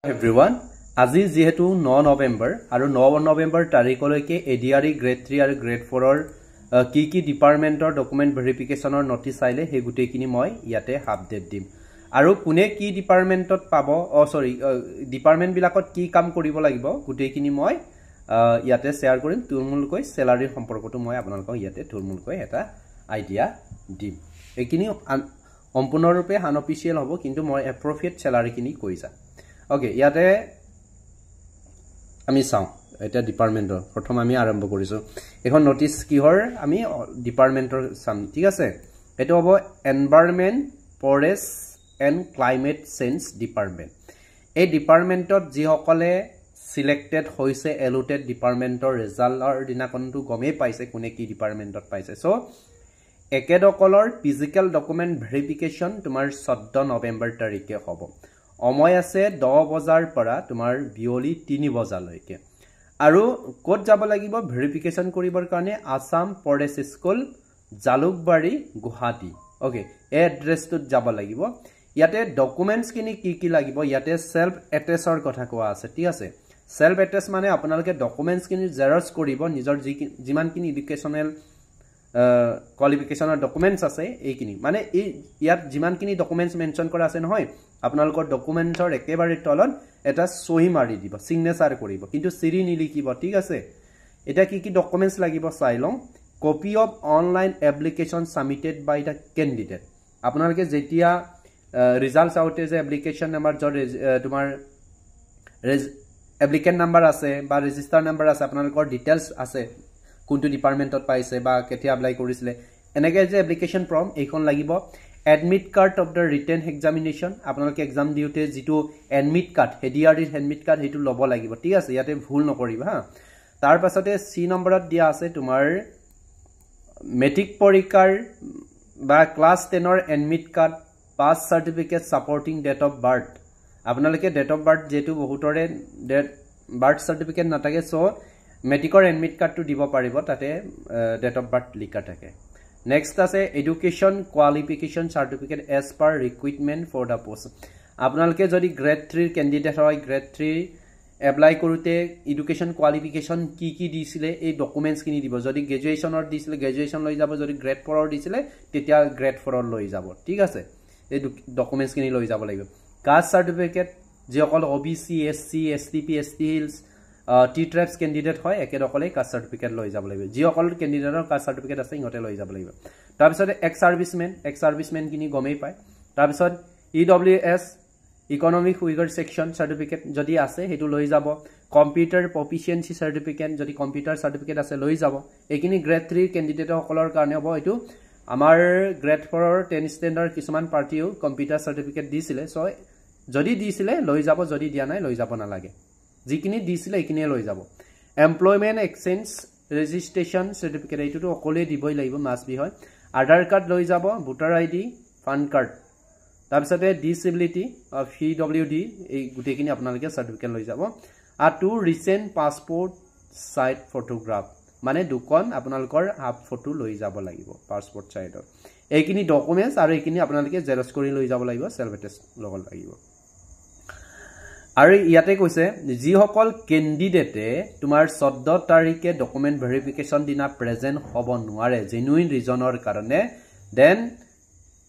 Everyone, আজি যেহেতু 9 নৱেম্বৰ আৰু 9 নৱেম্বৰ তাৰিখলৈকে এডিআৰই গ্ৰেড 3 আৰু গ্ৰেড 4 ৰ কি ডিপাৰ্টমেন্টৰ ডকুমেন্ট ভেৰিফিকেশনৰ নটিচ আইলে হে গুটেকিনি মই ইয়াতে আপডেট দিম আৰু কোনে কি ডিপাৰ্টমেন্টত পাব ডিপাৰ্টমেন্ট বিলাকত কি কাম কৰিব লাগিব গুটেকিনি মই ইয়াতে শেয়াৰ কৰিম তুলমুলকৈ স্যালাৰি সম্পৰ্কটো মই আপোনালোকক ইয়াতে তুলমুলকৈ এটা আইডিয়া দিম একিনি সম্পূৰ্ণৰূপে আনঅফিচিয়েল হ'ব কিন্তু মই এপ্ৰোপ্ৰিয়েট স্যালাৰি কিনি কৈছা Okay, ইয়াতে আমি চাও এটা ডিপাৰ্টমেন্টৰ প্ৰথম আমি আৰম্ভ কৰিছো এখন নোটিস কিহৰ আমি ডিপাৰ্টমেন্টৰ সাম ঠিক আছে এটো হ'ব environment forest and climate change department এই ডিপাৰ্টমেন্টত যি সকলে সিলেক্টেড হৈছে এলোটেড ডিপাৰ্টমেন্টৰ ৰিজাল্টৰ দিনাকনটো গমেই পাইছে কোনে কি ডিপাৰ্টমেন্টত পাইছে সো একেডকলৰ ফিজিক্যাল ডকুমেন্ট ভেৰিফিকেশন তোমাৰ 14 নৱেম্বৰ তাৰিখে হ'ব সময় আছে 10 বজাৰ পৰা তোমাৰ বিয়লি 3 বজালৈকে আৰু কোড যাব লাগিব ভেৰিফিকেশন কৰিবৰ কাৰণে Assam forest school Jalukbari Guwahati okay এই এড্ৰেছটোত যাব লাগিব ইয়াতে ডকুমেন্টছ কিনি কি লাগিব ইয়াতে সেলফ এটেচৰ কথা কোৱা আছে ঠিক আছে সেলফ এটেচ মানে আপোনালোকে ডকুমেন্টছ কিনি জেৰক্স কৰিব নিজৰ যিমান কিনি এডুকেশনাল কোৱালিফিকেশনৰ ডকুমেন্টছ আছে এইখিনি মানে ইয়াত যিমান কিনি ডকুমেন্টছ মেনশন কৰা আছে নহয় আপোনালোকৰ ডকুমেন্টৰ একেবাৰে তলত এটা সহি মাৰি দিব সিগনেচাৰ কৰিব কিন্তু সিৰি নিলিখিব ঠিক আছে এটা কি ডকুমেন্টছ লাগিব চাই লওঁ copy of online application submitted by the candidate আপোনালোকে যেতিয়া ৰিজাল্টস আউটে যে এপ্লিকেশন নম্বৰ জৰ তোমাৰ এপ্লিকেন্ট নম্বৰ আছে বা ৰেজিষ্টাৰ নম্বৰ আছে আপোনালোকৰ ডিটেইলছ আছে কোনটো ডিপাৰ্টমেন্টত পাইছে বা কেতিয়া এপ্লাই কৰিছিলে এনেকৈ যে এপ্লিকেশন ফৰ্ম এইখন লাগিব admit card of the written examination আপোনালোকে এক্সাম দিওতে যেটো admit card হেডিআৰডি admit card হেতু লব লাগিব ঠিক আছে ইয়াতে ভুল নকৰিবা হা তাৰ পাছতে সি নম্বৰত দিয়া আছে তোমাৰ মেট্ৰিক পৰীক্ষাৰ বা ক্লাস 10 ৰ admit card pass certificate supporting date of birth আপোনালোকে ডেট অফ বাৰ্থ যেটো বহুতৰে বাৰ্থ সাৰ্টিফিকেট নাথাকে সো মেট্ৰিকৰ admit card টো দিব পাৰিব তাতে ডেট অফ বাৰ্থ লিখা থাকে Next আছে education qualification certificate as per requirement for the post আপোনালোকে যদি grade 3 candidate হয় grade 3 এপ্লাই কৰোতে education qualification কি দিছিলে এই ডকুমেন্টছ কিনি দিব যদি গ্ৰেজুৱেচনৰ দিছিলে গ্ৰেজুৱেচন লৈ যাব যদি grade 4 ৰ দিছিলে তেতিয়া grade 4 ৰ লৈ যাব ঠিক আছে এই ডকুমেন্টছ কিনি লৈ যাব লাগিব কাষ্ট সাৰ্টিফিকেট যে অকল OBC SC STP ST hills টি ট্ৰাইবস ক্যান্ডিডেট হয় একেদকলে কাষ্ট সাৰ্টিফিকেট লৈ যাব লাগিব যি অকল ক্যান্ডিডেটৰ কাষ্ট সাৰ্টিফিকেট আছে ইহতে লৈ যাব লাগিব তাৰ পিছত এক্স সাৰ্ভিসমেন কিনি গমেই পায় তাৰ পিছত EWS ইকোনমিক উইগাৰ সেকশন সাৰ্টিফিকেট যদি আছে হেতু লৈ যাব কম্পিউটাৰ প্ৰফিচিয়েন্সি সাৰ্টিফিকেট যদি কম্পিউটাৰ সাৰ্টিফিকেট আছে লৈ যাব এইখিনি গ্ৰেড 3 ক্যান্ডিডেটৰ সকলৰ কাৰণে হ'ব এটো আমাৰ গ্ৰেড 4 ৰ 10 ষ্টেণ্ডাৰ্ড কিছুমান পাৰ্টিও কম্পিউটাৰ সাৰ্টিফিকেট দিছিলে সো যদি দিছিলে লৈ যাব যদি দিয়া নাই লৈ যাব নালাগে যিকিনি দিছিলে এইকিনি লৈ যাব এমপ্লয়মেন্ট এক্সচেঞ্জ ৰেজিষ্ট্ৰেচন সাৰ্টিফিকেট এইটো অকলে দিবই লাগিব মাস বি হয় আধাৰ কাৰ্ড লৈ যাব ভোটাৰ আইডি পান কাৰ্ড তাৰ পিছতে ডিসেবিলিটি অফ PWD এই গুটেকিনি আপোনালোকে সাৰ্টিফিকেট লৈ যাব আৰু two recent passport size photograph মানে দুখন আপোনালোকৰ হাফ ফটো লৈ যাব লাগিব পাসপোৰ্ট সাইজৰ এইকিনি ডকুমেন্টছ আৰু এইকিনি আপোনালোকে জেৰক্স কৰি লৈ যাব লাগিব সেলফ এটেচ লগ লাগিব আৰু ইয়াতে কৈছে যি সকল ক্যান্ডিডেটে তোমাৰ 14 তাৰিখে ডকুমেন্ট ভেৰিফিকেশন দিনা প্ৰেজেন্ট হ'ব নোৱাৰে জেনুইন ৰিজনৰ কাৰণে দেন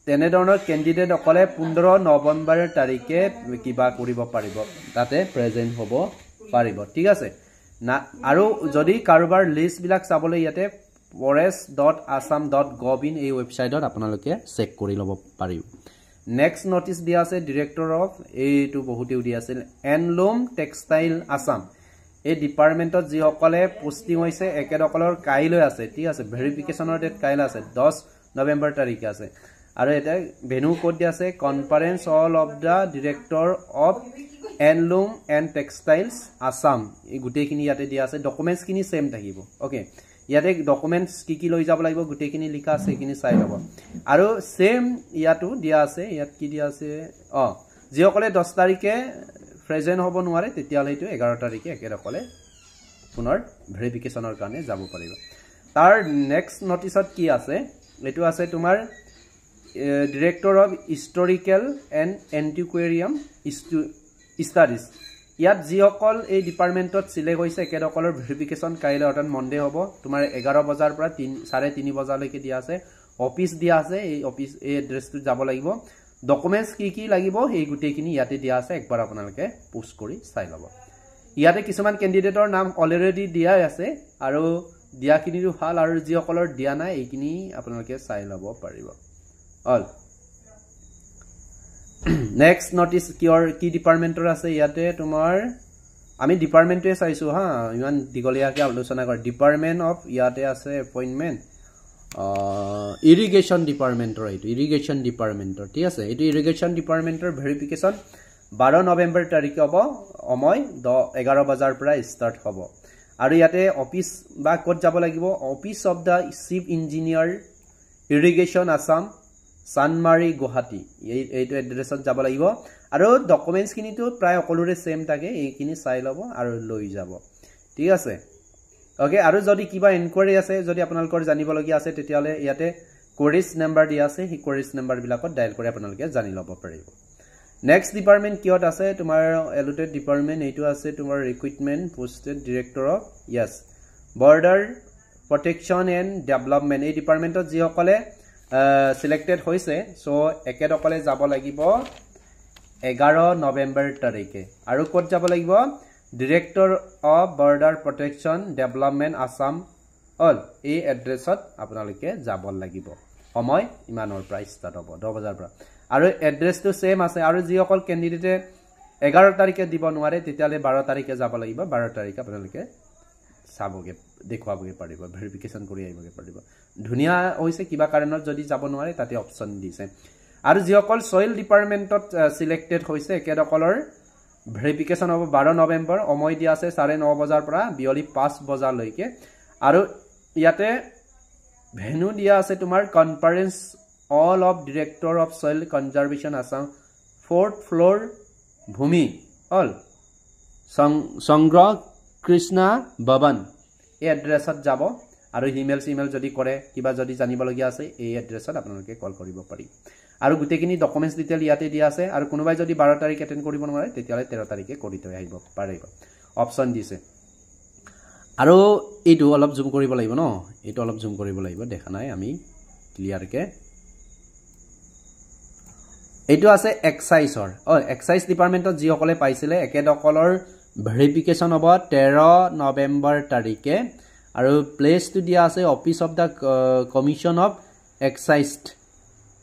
তেনে ধৰণৰ ক্যান্ডিডেট অকলে 15 নৱেম্বৰ তাৰিখে কিবা কৰিব পাৰিব তাতে প্ৰেজেন্ট হ'ব পাৰিব ঠিক আছে না আৰু যদি কাৰোবাৰ লিষ্ট বিলাক চাবলৈ ইয়াতে forest.assam.gov.in এই ওয়েবসাইটত আপোনালোকে চেক কৰি ল'ব পাৰিব Next notice দিয়া আছে director of এইটো বহুতে উদি আছিল এনলুম টেক্সটাইল আসাম এই ডিপাৰ্টমেন্টত যি সকলে পোষ্টিং হৈছে একেদকলৰ কাইলৈ আছে ঠিক আছে ভেৰিফিকেশনৰ ডেট কাইলৈ আছে 10 নৱেম্বৰ তাৰিখে আছে আৰু এটা ভেনু কোড দিয়া আছে conference hall of the director of handloom and textiles Assam এই গুটেকিনি ইয়াতে দিয়া আছে ডকুমেন্টছ কিনি সেম থাকিব ওকে ইয়াতে ডকুমেন্টছ কি লৈ যাব লাগিব গুটেকিনি লিখা আছে কিনি চাই লব আৰু সেম ইয়াতো দিয়া আছে ইয়াত কি দিয়া আছে যি সকলে 10 তাৰিখে প্ৰেজেন্ট হ'ব নোৱাৰে তেতিয়ালে এইটো 11 তাৰিখে একেদকলে পুনৰ ভেৰিফিকেশনৰ কাৰণে যাব পাৰিব তাৰ নেক্সট নোটিছত কি আছে এটো আছে তোমাৰ director of historical and antiquarian studies ইয়াত যিসকল এই ডিপাৰ্টমেণ্টত চিলেক্ট হৈছে একেসকলৰ ভেৰিফিকেশ্যন কাইলৈ অৰ্থাৎ মনডে হ'ব তোমাৰ 11 বজাৰ পৰা 3:30 বজালৈকে দিয়া আছে অফিচ দিয়া আছে এই অফিচ এই এড্ৰেছটো যাব লাগিব ডকুমেন্টছ কি লাগিব এই গুটেইখিনি ইয়াতে দিয়া আছে একবাৰ আপোনালোকে পোষ্ট কৰি চাই ল'ব ইয়াতে কিছুমান ক্যান্ডিডেটৰ নাম অলৰেডি দিয়া আছে আৰু দিয়াখিনিৰো ভাল আৰু যিসকলৰ দিয়া নাই এইখিনি আপোনালোকে চাই ল'ব পাৰিব অল নেক্সট নটিচ কি ডিপাৰ্টমেন্টৰ আছে ইয়াতে তোমাৰ আমি ডিপাৰ্টমেন্টে চাইছো হা ইমান দিগলিয়াকে আলোচনা কৰা ডিপাৰ্টমেন্ট অফ ইয়াতে আছে এপইন্টমেন্ট ইৰিগেশ্যন ডিপাৰ্টমেন্টৰ এইটো ইৰিগেশ্যন ডিপাৰ্টমেন্টৰ ঠিক আছে এইটো ইৰিগেশ্যন ডিপাৰ্টমেন্টৰ ভেৰিফিকেশ্যন 12 নৱেম্বৰ তাৰিখে হ'ব সময় 11 বজাৰ পৰা ষ্টাৰ্ট হ'ব আৰু ইয়াতে অফিচ বা কোড যাব লাগিব office of the chief engineer irrigation Assam সানমাৰী গুৱাহাটী এইটো এড্ৰেছত যাব লাগিব আৰু ডকুমেন্টছ খিনিটো প্ৰায় সকলোৰে সেম থাকে এইখিনি চাই ল'ব আৰু লৈ যাব ঠিক আছে ওকে আৰু যদি কিবা ইনকুৱাৰি আছে যদি আপোনালোকৰ জানিবলগীয়া আছে তেতিয়ালে ইয়াতে কোৰিজ নম্বৰ দিয়া আছে হি কোৰিজ নম্বৰ বিলাকত ডায়াল কৰি আপোনালোকে জানি ল'ব পাৰিব নেক্সট ডিপাৰ্টমেন্ট কিয়ত আছে তোমাৰ এলোটেড ডিপাৰ্টমেন্ট এইটো আছে তোমাৰ recruitment posted director of yes border protection and development এই ডিপাৰ্টমেন্টত যিসকলে সিলেক্টেড হৈছে সো একেদকলে যাব লাগিব 11 নৱেম্বৰ তাৰিখে আৰু ক'ত যাব লাগিব director of border protection development Assam all এই এড্ৰেছত আপোনালোকে যাব লাগিব সময় ইমানৰ পৰা ষ্টাৰ্ট হ'ব 10 বজাৰ পৰা আৰু এড্ৰেছটো সেম আছে আৰু যিসকল ক্যান্ডিডেটে 11 তাৰিখে দিব নোৱাৰে তেতিয়ালে 12 তাৰিখে যাব লাগিব 12 তাৰিখে আপোনালোকে চাবগে দেখুৱাবগে পাৰিব ভেৰিফিকেশ্যন কৰি আহিবগে পাৰিব ধুনিয়া হৈছে কিবা কাৰণত যদি যাব নোৱাৰে তাতে অপচন দিছে আৰু যিসকল সয়েল ডিপাৰ্টমেন্টত সিলেক্টেড হৈছে একেদকলৰ ভেৰিফিকেশ্যন হ'ব 12 নৱেম্বৰ সময় দিয়া আছে 9:30 বজাৰ পৰা বিয়লি 5 বজালৈকে আৰু ইয়াতে ভেনু দিয়া আছে তোমাৰ conference all of director of soil conservation Assam 4th floor bhumi all sangra krishna bhavan এই এড্ৰেছত যাব আৰু ইমেইল যদি কৰে কিবা যদি জানিবলগীয়া আছে এই এড্ৰেছত আপোনালোকে কল কৰিব পাৰি আৰু গুটেখিনি ডকুমেন্টছ ডিটেইল ইয়াতে দিয়া আছে আৰু কোনোবাই যদি 12 তাৰিখ এটেন্ড কৰিব নোৱাৰে তেতিয়ালে 13 তাৰিখে কৰি থৈ আহিব পাৰিব অপচন দিছে আৰু এইটো অলপ জুম কৰিব লাগিব ন এইটো অলপ জুম কৰিব লাগিব দেখা নাই আমি ক্লিয়াৰ কে এইটো আছে এক্সাইজৰ এক্সাইজ ডিপাৰ্টমেন্টত যিসকলে পাইছিলে একেদকলৰ ভেৰিফিকেশ্যন হ'ব 13 নৱেম্বৰ তাৰিখে আৰু প্লেসটো দিয়া আছে office of da commission of excise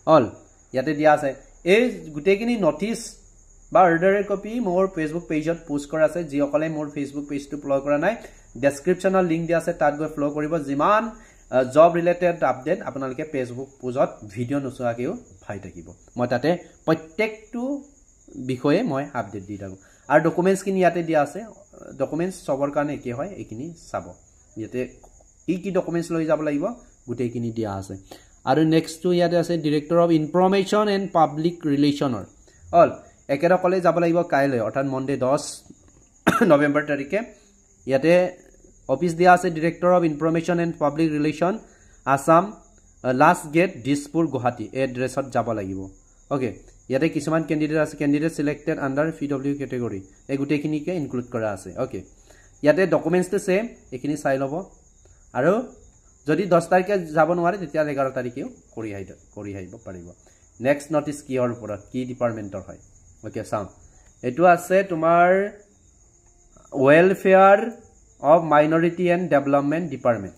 all ইয়াতে দিয়া আছে এই গুটেখিনি নটিচ বা অৰ্ডাৰৰ কপি মোৰ ফেসবুক পেজত পোষ্ট কৰা আছে যিসকলে মোৰ ফেসবুক পেজটো ফলো কৰা নাই ডেসক্ৰিপচনৰ লিংক দিয়া আছে তাত গৈ ফলো কৰিব যিমান জব ৰিলেটেড আপডেট আপোনালোকে ফেসবুক পেজত ভিডিও নচোৱাকেও পাই থাকিব মই তাতে প্ৰত্যেকটো বিষয়ে মই আপডেট দি থাকো আৰু ডকুমেন্টছ কিনি ইয়াতে দিয়া আছে ডকুমেন্টছ সবৰ কাৰণে কি হয় এইখিনি চাব ইয়াতে কি ডকুমেন্টছ লৈ যাব লাগিব গুটেইখিনি দিয়া আছে আৰু নেক্সটটো ইয়াতে আছে director of information and public ৰিলেশনৰ অল একেদকলে যাব লাগিব কাইলৈ অৰ্থাৎ মনডে 10 নৱেম্বৰ তাৰিখে ইয়াতে অফিচ দিয়া আছে director of information and public relation Assam last gate Dispur Guwahati এড্ৰেছত যাব লাগিব ওকে ইয়াতে কিছুমান ক্যান্ডিডেট আছে candidate selected under PWD category এই গুটেখিনিকে ইনক্লুড কৰা আছে ওকে ইয়াতে ডকুমেন্টছটো সেম এইখিনি চাই ল'ব আৰু যদি 10 তাৰিখে যাব নোৱাৰে তেতিয়া 11 তাৰিখেও কৰি আহিব পাৰিব নেক্সট নটিচ কিহৰ ওপৰত কি ডিপাৰ্টমেন্টৰ হয় ওকে চাও এটো আছে তোমাৰ welfare of minority and development department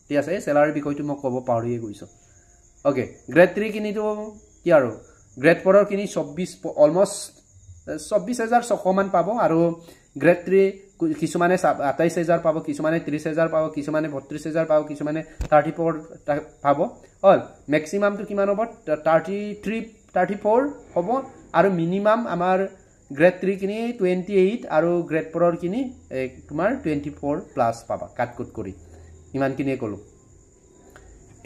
ঠিক আছে স্যালাৰি বিষয়টো মই ক'ব পাহৰিয়ে গৈছো ওকে গ্ৰেড 3 কিনিটো কি আৰু গ্ৰেড 4 ৰ কিনি 24 অলমোস্ট 24600 মান পাব আৰু গ্ৰেড 3 কিছুমানে 28000 পাব কিছুমানে 30000 পাব কিছুমানে 32000 পাব কিছুমানে 34 পাব অল ম্যাক্সিমাম তো কিমান হ'ব 34 হ'ব আৰু মিনিমাম আমাৰ গ্ৰেড 3 কিনি 28 আৰু গ্ৰেড 4 ৰ কিনি তোমাৰ 24 প্লাস পাবা কাটকুট কৰি ইমান কিনে কলো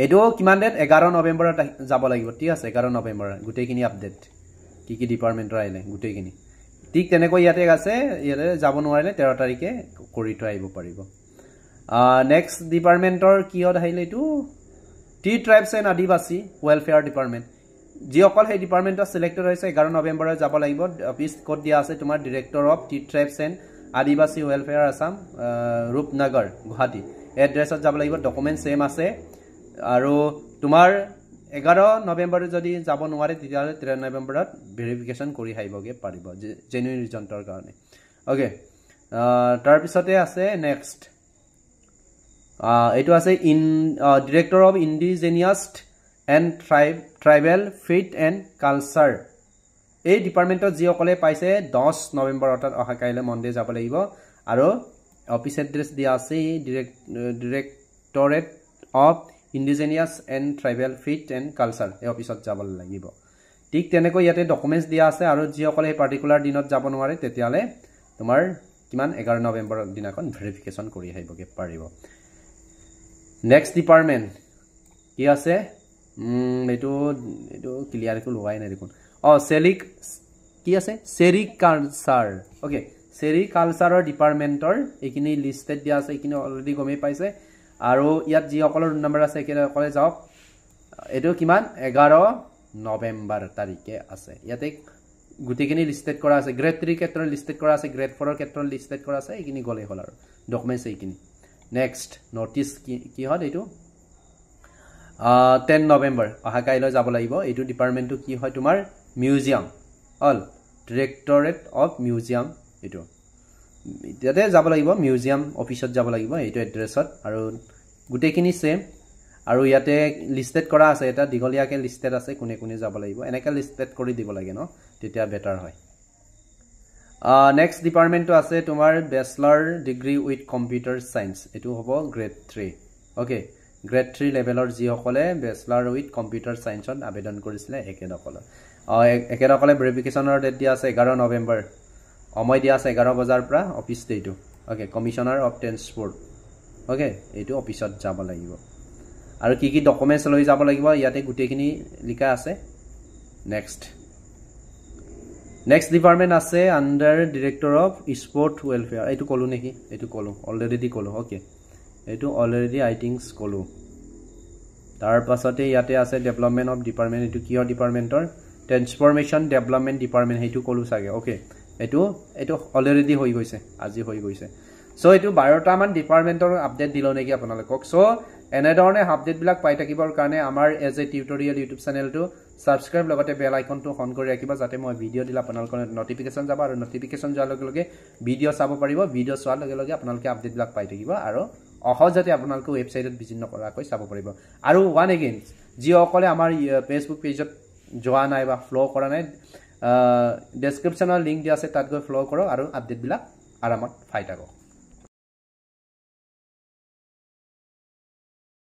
এটো কিমান ডেট 11 নৱেম্বৰত যাব লাগিব ঠিক আছে 11 নৱেম্বৰ গুটেইখিনি আপডেট কি ডিপাৰ্টমেন্টৰ আইলে গুটেইখিনি ঠিক তেনেকৈ ইয়াতে আছে ইয়াতে যাব নোৱাৰিলে 13 তাৰিখে কৰি থৈ আহিব পাৰিব নেক্সট ডিপাৰ্টমেন্টৰ কিয়ত আহিলে এটো টি ট্ৰাইবছ এণ্ড আদিবাসী ওয়েলফেয়াৰ ডিপাৰ্টমেন্ট যিসকল সেই ডিপাৰ্টমেণ্টত সিলেক্টেড হৈছে 11 নৱেম্বৰত যাব লাগিব অফিস কোড দিয়া আছে তোমাৰ director of T tribes and আদিবাসী ওয়েলফেয়াৰ আসাম ৰূপনগৰ গুৱাহাটী এড্ৰেছত যাব লাগিব ডকুমেন্ট সেম আছে আৰু তোমাৰ 11 নৱেম্বৰত যদি যাব নোৱাৰে তেতিয়াহলে 13 নৱেম্বৰত ভেৰিফিকেশন কৰি আহিবগে পাৰিব জেনুইন ৰিজনটৰ কাৰণে ওকে তাৰ পিছতে আছে নেক্সট এটো আছে in director of indigenous and tribal faith and culture এই ডিপাৰ্টমেণ্টত যিসকলে পাইছে 10 নৱেম্বৰত অহা কাইলে মনডে যাব লাগিব আৰু অফিস এড্ৰেছ দিয়া আছে directorate of indigenous and tribal faith and culture এই অফিসত যাব লাগিব ঠিক তেনেকৈ ইয়াতে ডকুমেন্টছ দিয়া আছে আৰু যিসকলে এই পাৰ্টিকুলাৰ দিনত যাব নোৱাৰে তেতিয়ালে তোমাৰ কিমান 11 নৱেম্বৰৰ দিনাখন ভেৰিফিকেশন কৰি আহিবগে পাৰিব নেক্সট ডিপাৰ্টমেন্ট কি আছে এটো ক্লিয়াৰ কৰি লগাই নাই দেখোন সেলিক কি আছে সেৰিকালচাৰ ওকে সেৰিকালচাৰৰ ডিপাৰ্টমেন্টৰ এইখিনি লিস্টেড দিয়া আছে এইখিনি অলৰেডি গমে পাইছে আৰু ইয়াত যি অকলৰ নম্বৰ আছে একেকলে যাওক এটো কিমান 11 নৱেম্বৰ তাৰিখে আছে ইয়াতে গুটিখিনি লিস্টেড কৰা আছে গ্ৰেড 3 ক্ষেত্ৰত লিস্টেড কৰা আছে গ্ৰেড 4 ক্ষেত্ৰত লিস্টেড কৰা আছে এইখিনি গলে হল আৰু ডকুমেন্টছ এইখিনি নেক্সট নোটিস কি হয় এটো 10 নৱেম্বৰ অহা কাইলৈ যাব লাগিব এটো ডিপাৰ্টমেন্টটো কি হয় তোমাৰ museum all directorate of museum এটো ইয়াতে যাব লাগিব মিউজিয়াম অফিসত যাব লাগিব এইটো এড্ৰেছত আৰু গুটেখিনি সেম আৰু ইয়াতে লিস্টেড কৰা আছে এটা দিগলিয়াকে লিস্টেড আছে কোনে কোনে যাব লাগিব এনেকা লিস্টেড কৰি দিব লাগে ন তেতিয়া বেটাৰ হয় নেক্সট ডিপাৰ্টমেন্টটো আছে তোমাৰ bachelor degree with computer science এটো হ'ব গ্ৰেড 3 ওকে গ্ৰেড 3 লেভেলৰ যি সকলে বেচলাৰ উইথ কম্পিউটাৰ সায়েন্সত আবেদন কৰিছিলে একেদকলে ভেৰিফিকেশনৰ ডেট দিয়া আছে 11 নৱেম্বৰ সময় দিয়া আছে 11 বজাৰ পৰা অফিস এইটো okay commissioner of transport okay এইটো অফিসত যাব লাগিব আৰু কি ডকুমেন্টছ লৈ যাব লাগিব ইয়াতে গুটেখিনি লিখা আছে নেক্সট ডিপাৰ্টমেন্ট আছে under director of sport welfare এইটো কলো নেকি এইটো কলো অলৰেডি কলো ওকে এইটো অলৰেডি আই থিংকস কলো তাৰ পাছতে ইয়াতে আছে ডেভেলপমেন্ট অফ ডিপাৰ্টমেন্ট এইটো কিয় ডিপাৰ্টমেন্টৰ ট্ৰান্সফৰমেশন ডেভেলপমেন্ট ডিপাৰ্টমেন্ট এইটো কলো সাগে ওকে এইটো অলৰেডি হৈ গৈছে আজি হৈ গৈছে সো এইটো 12টা মান ডিপাৰ্টমেন্টৰ আপডেট দিলো নেকি আপোনালোকক সো এনেধৰণে আপডেট বিলাক পাই থাকিবৰ কাৰণে আমাৰ এজ এ টিউটৰিয়েল ইউটিউব চেনেলটো সাবস্ক্ৰাইব লগতে বেল আইকনটো অন কৰি ৰাখিবা যাতে মই ভিডিও দিলে আপোনালোকৰ নটিফিকেশন যাব আৰু নটিফিকেশন যোৱাৰ লগে লগে ভিডিও চাব পাৰিব ভিডিও চোৱাৰ লগে লগে আপোনালোকে আপডেট বিলাক পাই থাকিব আৰু অহজতে আপোনালোকে ৱেবছাইটত ভিজিট নকৰাকৈ চাব পাৰিব আৰু ওৱান এগেইন যিসকলে আমাৰ ফেসবুক পেজত যোৱা নাই বা ফলো কৰা নাই ডেসক্ৰিপচনৰ লিংক দিয়া আছে তাত গৈ ফলো কৰক আৰু আপডেট বিলাক আৰামত পাই থাকক